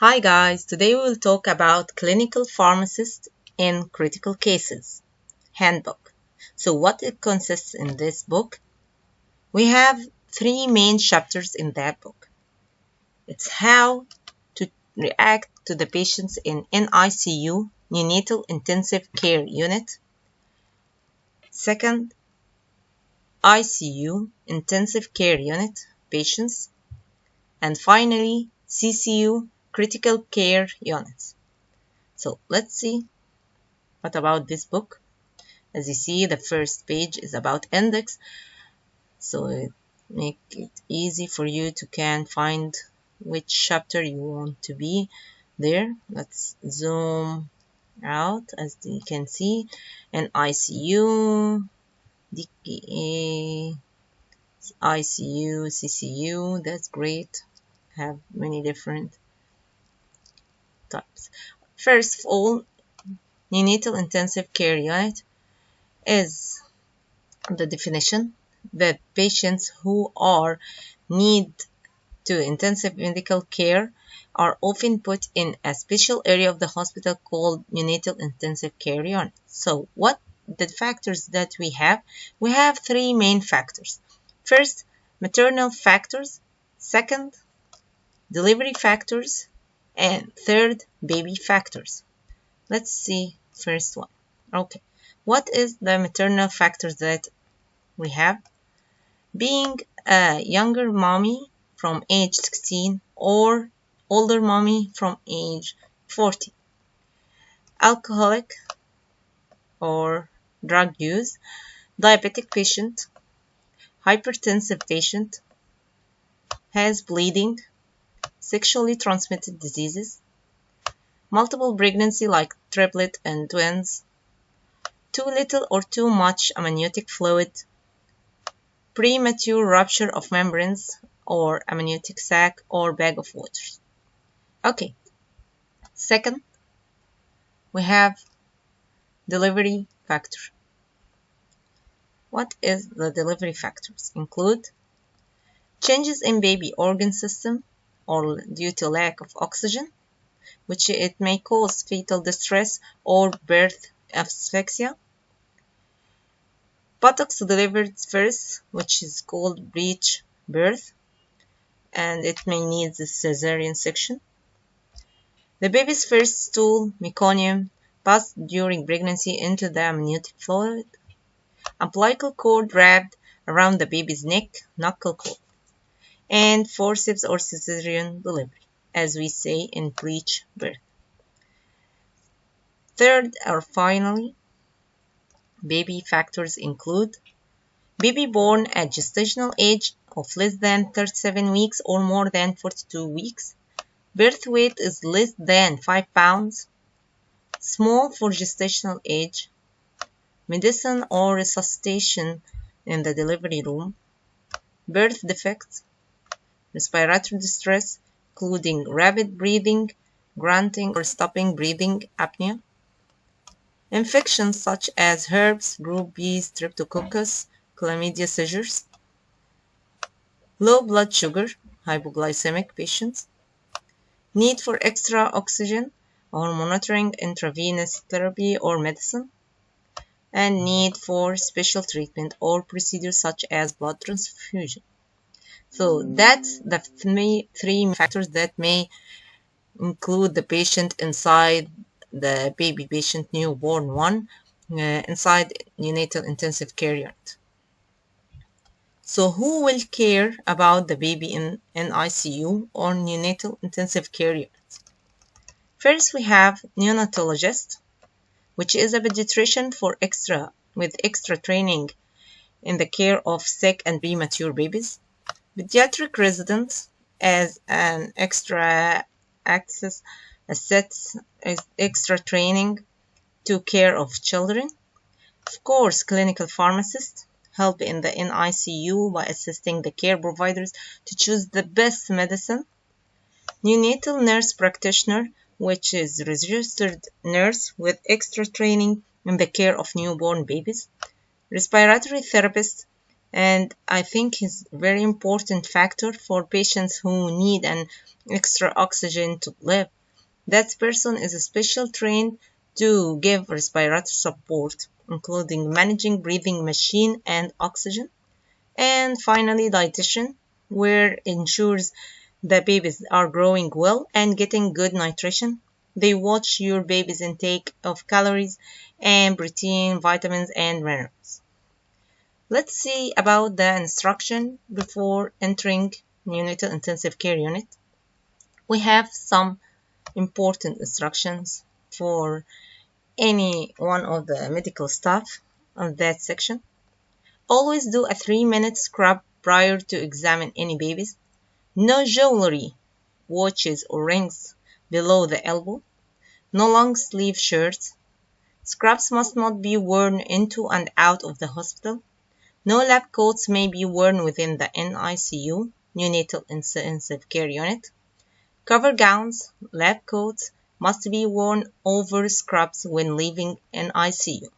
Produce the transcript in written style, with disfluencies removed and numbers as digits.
Hi guys, today we will talk about clinical pharmacist in critical cases handbook. So what it consists in this book? We have three main chapters in that book. It's how to react to the patients in NICU, neonatal intensive care unit. Second, ICU, intensive care unit patients. And finally, CCU, critical care units. So let's see what about this book. As you see, the first page is about index, so it make it easy for you to can find which chapter you want to be there. Let's zoom out. As you can see, an ICU, DKA, ICU, CCU. That's great. Have many different types. First of all, neonatal intensive care unit is the definition that patients who are need to intensive medical care are often put in a special area of the hospital called neonatal intensive care unit. So what the factors that we have? We have three main factors. First, maternal factors. Second, delivery factors. And third, baby factors. Let's see first one. Okay, what is the maternal factors that we have? Being a younger mommy from age 16 or older mommy from age 40. Alcoholic or drug use, diabetic patient, hypertensive patient, has bleeding, sexually transmitted diseases, multiple pregnancy like triplet and twins, too little or too much amniotic fluid, premature rupture of membranes or amniotic sac or bag of waters. Okay, second, we have delivery factor. What is the delivery factors? Include changes in baby organ system or due to lack of oxygen, which it may cause fetal distress or birth asphyxia. Buttocks delivered first, which is called breech birth, and it may need the cesarean section. The baby's first stool, meconium, passed during pregnancy into the amniotic fluid. Umbilical cord wrapped around the baby's neck, knuckle cord. And forceps or cesarean delivery, as we say in breech birth. Third, or finally, baby factors include baby born at gestational age of less than 37 weeks or more than 42 weeks. Birth weight is less than 5 pounds. Small for gestational age. Medicine or resuscitation in the delivery room. Birth defects. Respiratory distress, including rapid breathing, grunting or stopping breathing apnea. Infections such as herpes, group B, streptococcus, chlamydia seizures. Low blood sugar, hypoglycemic patients. Need for extra oxygen or monitoring intravenous therapy or medicine. And need for special treatment or procedures such as blood transfusion. So that's the three factors that may include the patient inside the baby patient newborn one inside neonatal intensive care unit. So who will care about the baby in ICU or neonatal intensive care unit? First we have neonatologist, which is a pediatrician with extra training in the care of sick and premature babies. Pediatric residents as an extra access assets extra training to care of children. Of course, clinical pharmacists help in the NICU by assisting the care providers to choose the best medicine. Neonatal nurse practitioner, which is registered nurse with extra training in the care of newborn babies. Respiratory therapist, and I think is a very important factor for patients who need an extra oxygen to live. That person is especially trained to give respiratory support, including managing breathing machine and oxygen. And finally, dietitian, where ensures the babies are growing well and getting good nutrition. They watch your baby's intake of calories and protein, vitamins, and minerals. Let's see about the instruction before entering neonatal intensive care unit. We have some important instructions for any one of the medical staff on that section. Always do a 3-minute scrub prior to examine any babies. No jewelry, watches or rings below the elbow. No long sleeve shirts. Scrubs must not be worn into and out of the hospital. No lab coats may be worn within the NICU, neonatal intensive care unit. Cover gowns, lab coats must be worn over scrubs when leaving NICU.